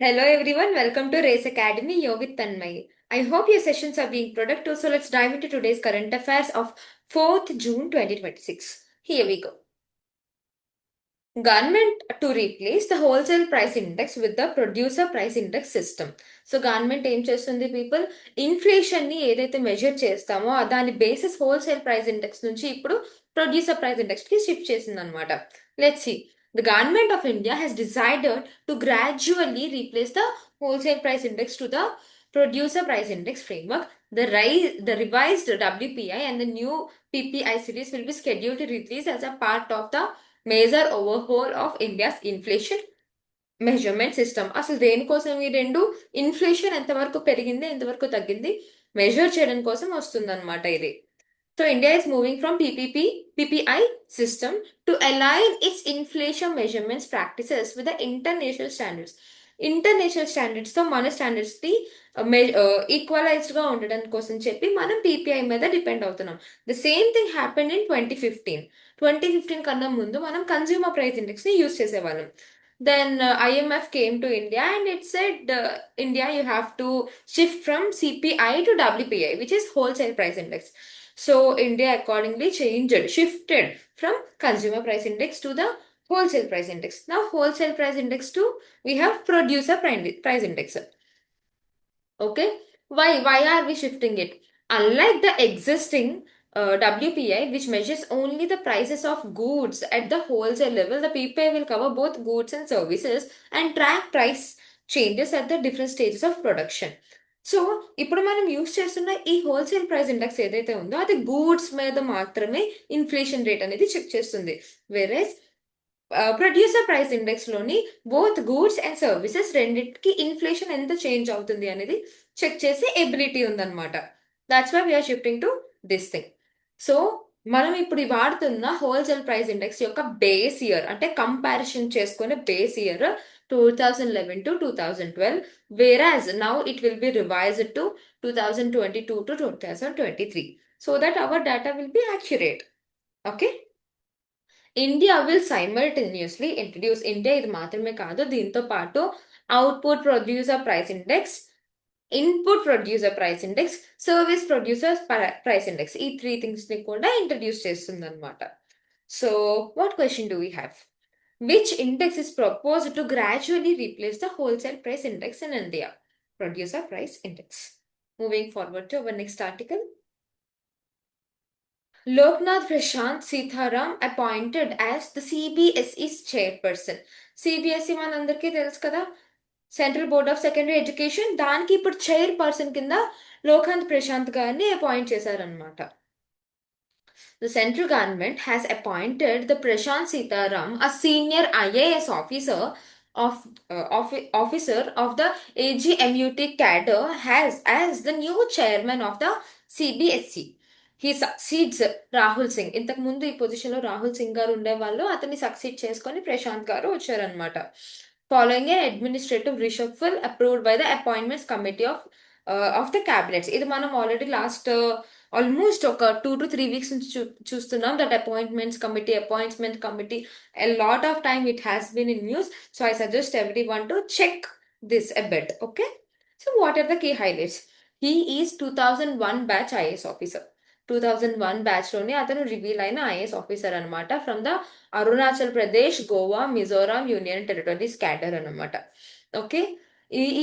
Hello everyone, welcome to Race Academy. You're with Thanmayi. I hope your sessions are being productive. So let's dive into today's current affairs of 4th June 2026. Here we go. Government to replace the wholesale price index with the producer price index system. So government ఏం చేస్తుంది people inflation ని ఏదైతే measure చేస్తామో దాని basis wholesale price index నుంచి ఇప్పుడు producer price index కి shift చేసింది అనమాట. Let's see the government of India has decided to gradually replace the wholesale price index to the producer price index framework. The revised WPI and the new PPI series will be scheduled to release as a part of the major overhaul of India's inflation measurement system. అసలు దేనికోసం ఈ రెండు inflation ఎంతవరకు పెరిగింది ఎంతవరకు తగ్గింది measure చేయడం కోసం వస్తుందన్నమాట ఇది. So India is moving from PPI system to align its inflation measurements practices with the international standards. International standards తో మన స్టాండర్డ్స్ ని ఈక్వలైజ్డ్ గా ఉండడం కోసం చెప్పి మనం PPI మీద డిపెండ్ అవుతున్నాం. The same thing happened in 2015 కన్నా ముందు మనం కన్స్యూమర్ ప్రైస్ ఇండెక్స్ ని యూజ్ చేసేవాళ్ళం. Then IMF came to India and it said, India, you have to shift from CPI to WPI, which is wholesale price index. So India accordingly shifted from consumer price index to the wholesale price index. Now wholesale price index to we have producer price index. Okay, why are we shifting it? Unlike the existing WPI, which measures only the prices of goods at the wholesale level, the PPI will cover both goods and services and track price changes at the different stages of production. So ఇప్పుడు మనం use చేస్తున్న ఈ wholesale price index ఏదైతే ఉందో అది goods మీద మాత్రమే inflation rate అనేది చెక్ చేస్తుంది. వేరేస్ ప్రొడ్యూసర్ ప్రైస్ ఇండెక్స్ లోని బోత్ గూడ్స్ అండ్ సర్వీసెస్ రెండింటికి ఇన్ఫ్లేషన్ ఎంత చేంజ్ అవుతుంది అనేది చెక్ చేసే ఎబిలిటీ ఉందన్నమాట. That's why we're shifting to this thing. So మనం ఇప్పుడు వాడుతున్న హోల్సేల్ ప్రైస్ ఇండెక్స్ యొక్క బేస్ ఇయర్ అంటే కంపారిజన్ చేసుకునే base year 2011 to 2012, whereas now it will be revised to 2022 to 2023 so that our data will be accurate. Okay. India will simultaneously introduce India ఇది మాత్రమే కాదు దీంతో పాటు output producer price index, input producer price index, service producer price index ఈ three things ని కూడా introduce చేస్తుంది అనమాట. So what question do we have? Which index is proposed to gradually replace the wholesale price index in India? Producer price index. Moving forward to our next article. Loknath Prashant Sitharam appointed as the CBSE's chairperson. CBSE మనందరికీ తెలుసు కదా, central board of secondary education. దానికి ఇప్పుడు chairperson కింద లోక్నాథ్ ప్రశాంత్ గారిని appoint చేశారనమాట. The central government has appointed the Prashant Sitharam, a senior IAS officer of the AGMUT cadre, as the new chairman of the CBSE. He succeeds Rahul Singh. ఇంతకు ముందు ఈ position లో రాహుల్ సింగ్ గారు ఉండేవాళ్ళు, అతన్ని సక్సీడ్ చేసుకొని ప్రశాంత్ గారు వచ్చారనమాట. Following a administrative reshuffle approved by the appointments committee of the cabinets. ఇది మనం ఆల్రెడీ లాస్ట్ ఆల్మోస్ట్ ఒక 2 to 3 weeks నుంచి చూస్తున్నాం. That appointment committee a lot of time it has been in news, so I suggest everyone to check this a bit. Okay, so what are the key highlights? He is 2001 batch IAS officer. 2001 batch లోనే అతను reveal అయిన IAS officer అనమాట, from the Arunachal Pradesh, Goa, Mizoram union territories cadre అనమాట. Okay,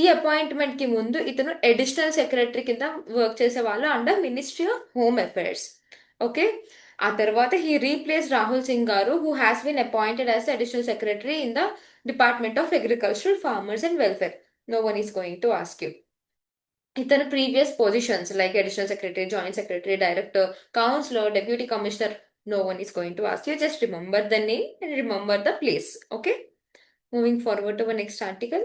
ఈ appointment కి ముందు ఇతను additional secretary కింద వర్క్ చేసే వాళ్ళు under ministry of home affairs. Okay, ఆ తర్వాత he replace Rahul Singh garu, who has been appointed as additional secretary in the department of agriculture, farmers and welfare. No one is going to ask you. ఇతను previous positions like additional secretary, joint secretary, director, counsellor, deputy commissioner. No one is going to ask you. Just remember the name and remember the place. Okay. Moving forward to the next article.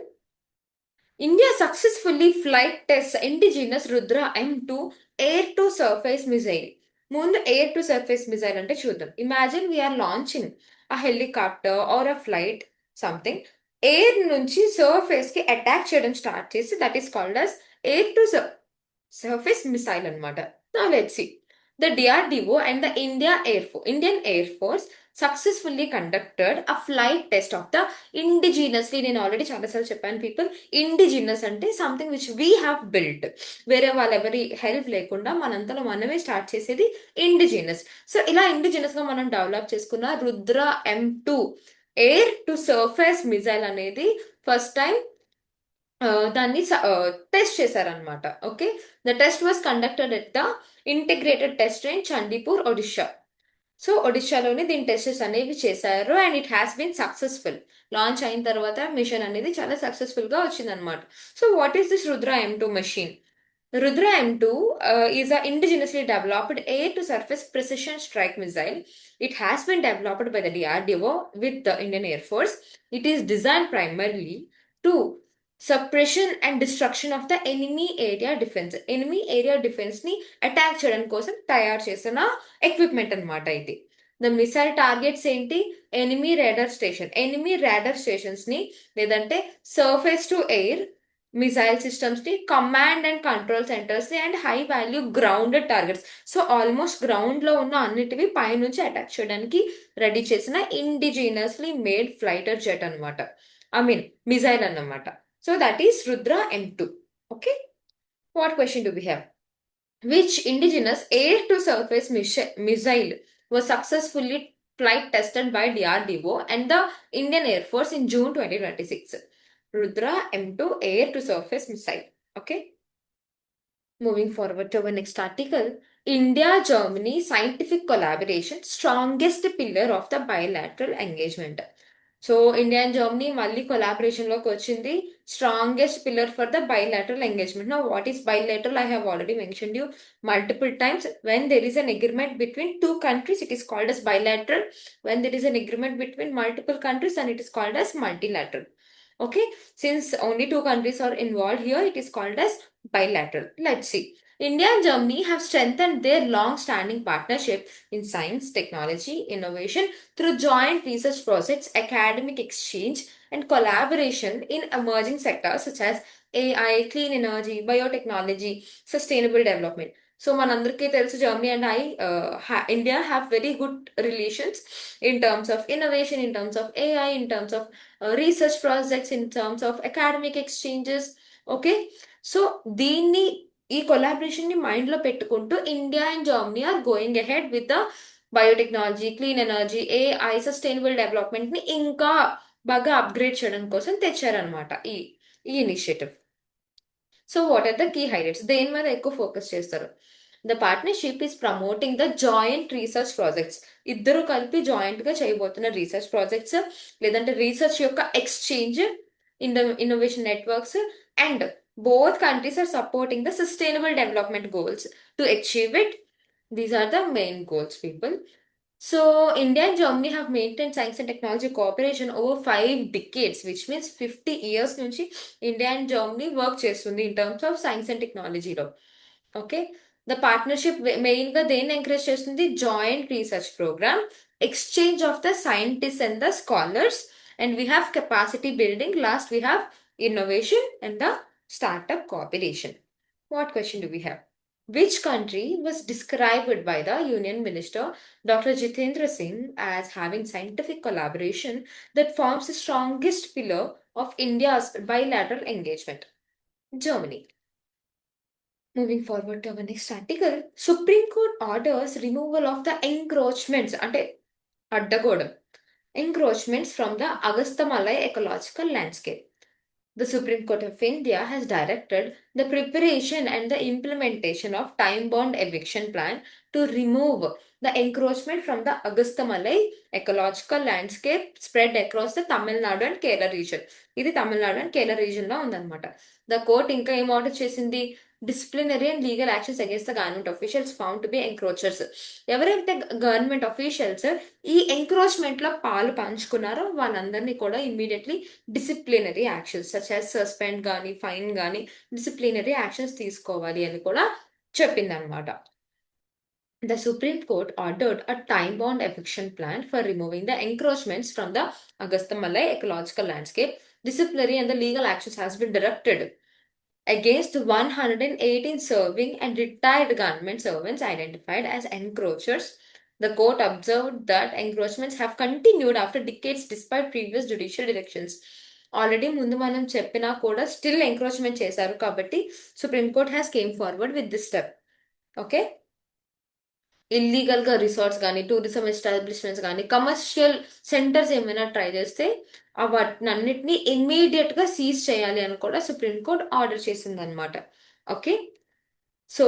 India successfully flight tests indigenous Rudra M2 air to surface missile. ముందు air to surface missile అంటే చూద్దాం. Imagine we're launching a helicopter or a flight something, air నుంచి surface కి attack చేయడం start చేసి that is called as air to surface missile అనమాట. Now let's see. the DRDO and the Indian Air Force successfully conducted a flight test of the indigenously, నేను already చాలాసార్లు చెప్పాను people, indigenous అంటే something which we have built, వేరే వాళ్ళ ఎవరి help లేకుండా మనంతలో మనమే స్టార్ట్ చేసేది ఇండిజినస్. సో ఇలా ఇండిజినస్ గా మనం డెవలప్ చేసుకున్న Rudra M2 air to surface missile అనేది ఫస్ట్ టైం దాన్ని టెస్ట్ చేశారనమాట. Okay, the test was conducted at the integrated test range Chandipur, Odisha. So ఒడిషాలోని దీని టెస్టెస్ అనేవి చేశారు and it has been successful. Launch అయిన తర్వాత మిషన్ అనేది చాలా సక్సెస్ఫుల్ గా వచ్చిందనమాట. So what is this Rudra M2 machine? Rudra M2 is a indigenously developed air-to-surface precision strike missile. It has been developed by the DRDO with the Indian Air Force. It is designed primarily to suppression and destruction of the enemy area defense. Enemy area defense ni attack చేయడం కోసం తయారు చేసిన equipment అన్నమాట ఇది. The missile targets ఏంటి? Enemy radar stations ని, లేదంటే surface to air missile systems ని, కమాండ్ అండ్ కంట్రోల్ సెంటర్స్ ని, and high value grounded targets. So almost ground లో ఉన్న అన్నిటివి పైనుంచి అటాక్ చేయడానికి రెడీ చేసిన ఇండిజినస్లీ మేడ్ ఫ్లైటర్ జెట్ అనమాట, ఐ మీన్ మిసైల్ అన్నమాట. So that is Rudra M2. Okay, what question do we have? Which indigenous air-to-surface missile was successfully flight tested by DRDO and the Indian Air Force in June 2026? Rudra M2 air-to-surface missile. Okay. Moving forward to our next article, India-Germany scientific collaboration, strongest pillar of the bilateral engagement. So India and Germany మళ్ళీ collaboration లోకి వచ్చింది, strongest pillar for the bilateral engagement. Now what is bilateral? I have already mentioned you multiple times. When there is an agreement between two countries it is called as bilateral. When there is an agreement between multiple countries and it is called as multilateral. Okay, since only two countries are involved here, it is called as bilateral. Let's see. India and Germany have strengthened their long-standing partnership in science, technology, innovation through joint research projects, academic exchange, and collaboration in emerging sectors such as AI, clean energy, biotechnology, sustainable development. So మనందరికీ తెలుసు Germany and India have very good relations in terms of innovation, in terms of AI, in terms of research projects, in terms of academic exchanges. Okay, so దీన్ని ఈ collaboration ని mind లో పెట్టుకుంటూ India and Germany are going ahead with the biotechnology, clean energy, AI, sustainable development ని ఇంకా బాగా upgrade చేయడం కోసం తెచ్చారనమాట ఈ initiative. So what are the key highlights? దేని మీద ఎక్కువ ఫోకస్ చేస్తారు? The partnership is promoting the joint research projects. ఇద్దరు కలిపి జాయింట్ గా చేయబోతున్న రీసెర్చ్ ప్రాజెక్ట్స్, లేదంటే రీసెర్చ్ యొక్క exchange, innovation networks, and both countries are supporting the sustainable development goals to achieve it. These are the main goals, people. So India and Germany have maintained science and technology cooperation over 5 decades, which means 50 years నుంచి India and Germany work చేస్తుంది in terms of science and టెక్నాలజీలో. Okay, the partnership main గా దేన్ని encourage చేస్తుంది? Joint research programme, exchange of the scientist and the scholars, and we have capacity building, last we have innovation and the startup cooperation. What question do we have? Which country was described by the Union Minister Dr. Jitendra Singh as having scientific collaboration that forms the strongest pillar of India's bilateral engagement? Germany. Moving forward to our next article, Supreme Court orders removal of the encroachments, ante addagodam, encroachments from the Agastyamalai ecological landscape. The Supreme Court of India has directed the preparation and the implementation of time-bound eviction plan to remove the encroachment from the Agastyamalai ecological landscape spread across the Tamil Nadu and Kerala region. ఇది Tamil Nadu and Kerala reason లో ఉందన్నమాట. The court ఇంకా ఏం order చేసింది? Disciplinary and legal actions against the government officials found to be encroachers. ఎవరైతే government officials ఈ encroachment లో పాలు పంచుకున్నారో వాళ్ళందరినీ కూడా immediately disciplinary actions such as suspend కానీ, ఫైన్ కానీ, డిసిప్లినరీ యాక్షన్స్ తీసుకోవాలి అని కూడా చెప్పిందనమాట. The Supreme Court ordered a time-bound eviction plan for removing the encroachments from the Agastyamalai ecological landscape. Disciplinary and the legal actions has been directed against 118 serving and retired government servants identified as encroachers. The court observed that encroachments have continued after decades despite previous judicial directions. Already ముందు మనం చెప్పినా కూడా still encroachment చేశారు కాబట్టి supreme court has came forward with this step. Okay, ఇల్లీగల్గా resorts కానీ tourism establishments కానీ commercial centres ఏమైనా ట్రై చేస్తే వాటినన్నిటిని ఇమ్మీడియట్గా సీజ్ చేయాలి అని కూడా సుప్రీంకోర్టు ఆర్డర్ చేసింది అనమాట. Okay, so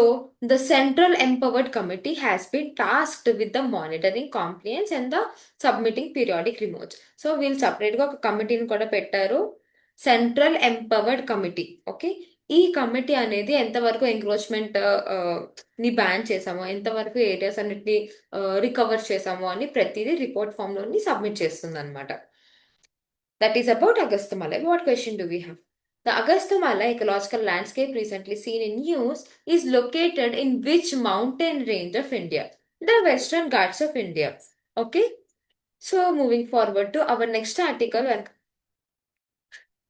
the Central Empowered Committee has been tasked with the monitoring compliance and the submitting periodic reports. So వీళ్ళు సపరేట్గా ఒక కమిటీని కూడా పెట్టారు, సెంట్రల్ ఎంపవర్డ్ కమిటీ. ఓకే, ఈ కమిటీ అనేది ఎంతవరకు ఎంక్రోచ్మెంట్ ని బ్యాన్ చేసామో, ఎంతవరకు ఏరియాస్ అన్నిటిని రికవర్ చేసామో అని ప్రతిదీ రిపోర్ట్ ఫామ్లోని సబ్మిట్ చేస్తుంది అనమాట. That is about Agastyamalai. What question do we have? The Agastyamalai ecological landscape recently seen in news is located in which mountain range of India? The Western Ghats of India. Okay. So moving forward to our next article.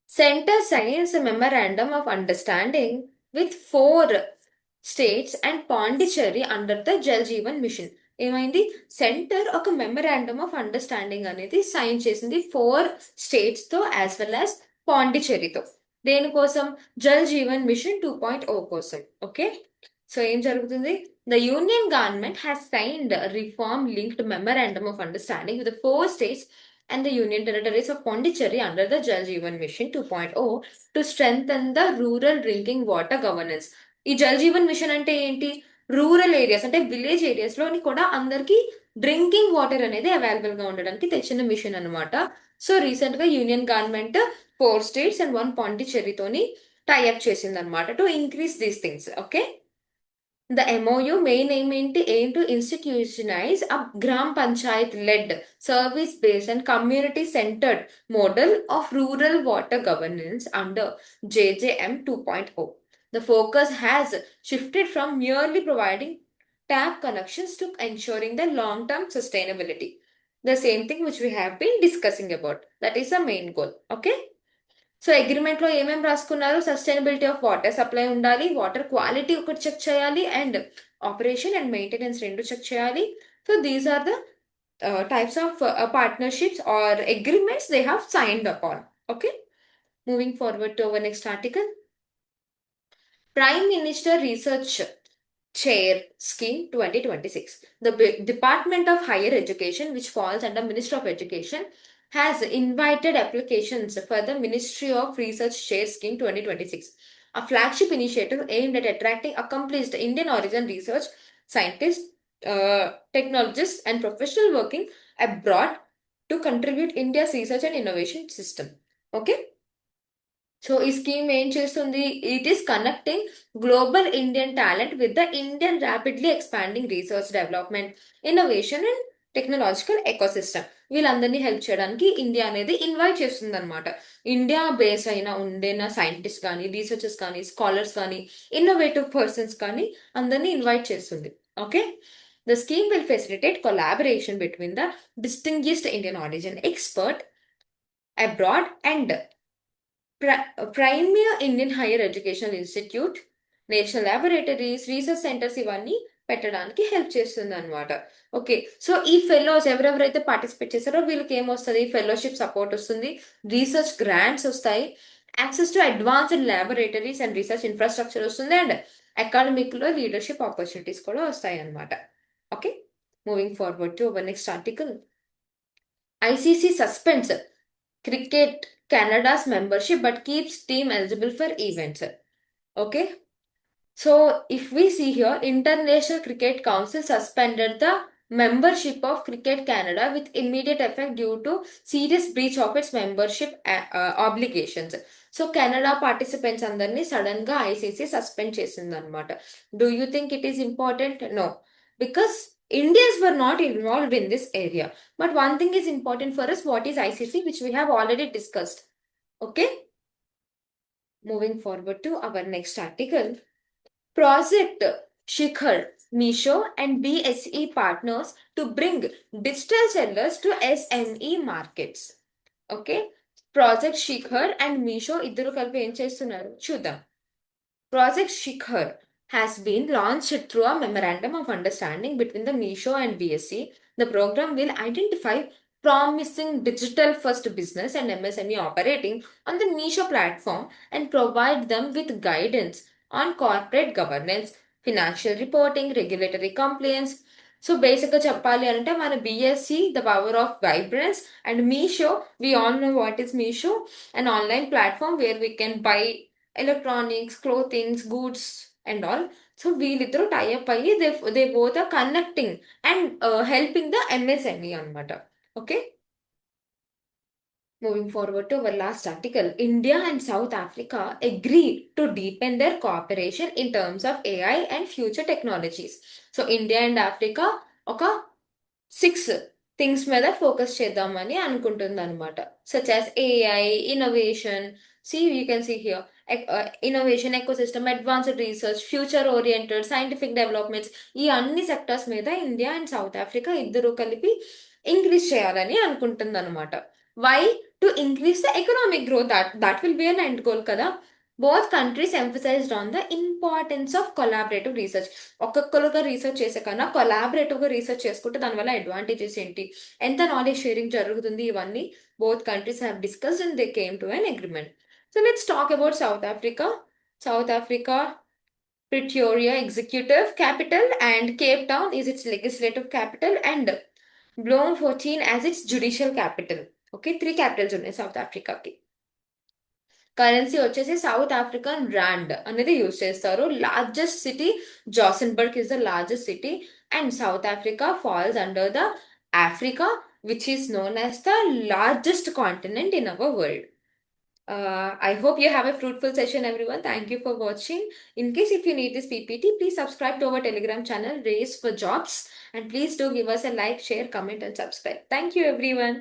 Center signs a memorandum of understanding with 4 states and Pondicherry under the Jal Jeevan Mission. ఏమైంది? Centre ఒక memorandum of understanding అనేది sign చేసింది 4 స్టేట్స్తో as well as పాండిచేరితో. దేనికోసం? Jal Jeevan machine 2.0 కోసం. Okay, so ఏం జరుగుతుంది? The union government has signed reform linked memorandum of understanding with 4 states and the union territories of Pondicherry under the Jal Jeevan Mission 2.0 to strengthen the rural drinking water governance. ఈ Jal Jeevan machine అంటే ఏంటి? Rural areas అంటే village areas లోని కూడా అందరికి drinking water అనేది available గా ఉండడానికి తెచ్చిన మిషన్ అనమాట. సో రీసెంట్ గా యూనియన్ గవర్నమెంట్ 4 states and 1 పాండిచ్చేరితోని టైఅప్ చేసింది అనమాట to increase these things. Okay, the MOU main aim to institutionalize a Gram Panchayat led service based and community centered model of rural water governance under JJM 2.0. The focus has shifted from merely providing tap connections to ensuring the long term sustainability. The same thing which we have been discussing about. That is the main goal. Okay. So అగ్రిమెంట్లో ఏమేమి రాసుకున్నారు? Sustainability of water supply ఉండాలి, water quality ఒకటి check చేయాలి, and operation and maintenance 2 check చేయాలి. So these are the types of partnerships or agreements they have signed upon. Okay, moving forward to our next article. Prime minister research Chair Scheme 2026. The Department of Higher Education, which falls under Ministry of Education, has invited applications for the Ministry of Research Chair Scheme 2026, a flagship initiative aimed at attracting accomplished Indian origin research scientists, technologists, and professionals working abroad to contribute India's research and innovation system. Okay. So ఈ scheme ఏం చేస్తుంది? It is connecting global Indian talent with the Indian rapidly expanding research development innovation and technological ecosystem. వీళ్ళందరినీ help చేయడానికి India అనేది invite చేస్తుంది అనమాట. India base అయిన ఉండిన సైంటిస్ట్ కానీ, రీసెర్చర్స్ కానీ, స్కాలర్స్ కానీ, ఇన్నోవేటివ్ పర్సన్స్ కానీ అందరినీ ఇన్వైట్ చేస్తుంది. Okay, the scheme will facilitate collaboration between the distinguished Indian origin expert abroad and premier Indian higher educational institute, national laboratories, research centres ఇవన్నీ పెట్టడానికి హెల్ప్ చేస్తుంది అనమాట. ఓకే, సో ఈ ఫెలోస్ ఎవరెవరైతే పార్టిసిపేట్ చేస్తారో వీళ్ళకి ఏమొస్తుంది? ఫెలోషిప్ సపోర్ట్ వస్తుంది, రీసెర్చ్ గ్రాంట్స్ వస్తాయి, access to advanced laboratories and research infrastructure వస్తుంది, అండ్ అకాడమిక్లో లీడర్షిప్ ఆపర్చునిటీస్ కూడా వస్తాయి అనమాట. Okay, moving forward to our next article. ICC suspends Cricket Canada's membership but keeps team eligible for events. Okay, so if we see here, International Cricket Council suspended the membership of Cricket Canada with immediate effect due to serious breach of its membership obligations. So Canada participants అందరినీ sudden గా ICC suspend చేసింది అనమాట. Do you think it is important? No, because Indians were not involved in this area. But one thing is important for us, what is ICC, which we have already discussed. Okay. Moving forward to our next article. Project Shikhar, Meesho and BSE partners to bring digital sellers to SME markets. Okay. Project Shikhar and Meesho ఇద్దరు కలిపి ఏం చేస్తున్నారు చూద్దాం. Project Shikhar has been launched through a memorandum of understanding between the MISO and BSc. The program will identify promising digital first business and MSME operating on the MISO platform and provide them with guidance on corporate governance, financial reporting, regulatory compliance. So బేసిక్గా చెప్పాలి అంటే మన BSc the power of vibrance and Meesho we all know what is Meesho an online platform where we can buy electronics, clothing, goods, and all. So వీళ్ళిద్దరూ tie up అయ్యి they both are connecting and helping the MSME అనమాట. Okay, moving forward to our last article, India and South Africa agree to deepen their cooperation in terms of AI and future technologies. So India and Africa ఒక 6 things మీద focus చేద్దామని అనుకుంటుంది అనమాట. Such as AI, innovation, see you can see here, innovation, ecosystem, advanced research, future oriented, scientific developments, ఈ అన్ని sectors మీద India and South Africa ఇద్దరు కలిపి ఇంక్రీజ్ చేయాలని అనుకుంటుంది అనమాట. Why? To increase the economic growth, that will be an end goal కదా. Both countries emphasised on the importance of collaborative research. ఒక్కొక్కరుగా రీసెర్చ్ చేసే కన్నా కొలాబరేటివ్గా రీసెర్చ్ చేసుకుంటే దానివల్ల అడ్వాంటేజెస్ ఏంటి, ఎంత నాలెడ్జ్ షేరింగ్ జరుగుతుంది, ఇవన్నీ both countries have discussed and they came to an agreement. So let's talk about south Africa. South Africa Pretoria executive capital and Cape Town is its legislative capital and Bloemfontein as its judicial capital. Okay, 3 capitals ఉన్నాయి South ఆఫ్రికాకి. Currency వచ్చేసి South African rand అనేది use చేస్తారు. Largest city Johannesburg is the largest city and South Africa falls under the Africa which is known as the largest continent in our world. I hope you have a fruitful session, everyone. Thank you for watching. In case if you need this PPT, please subscribe to our Telegram channel, Race for Jobs. And please do give us a like, share, comment, and subscribe. Thank you, everyone.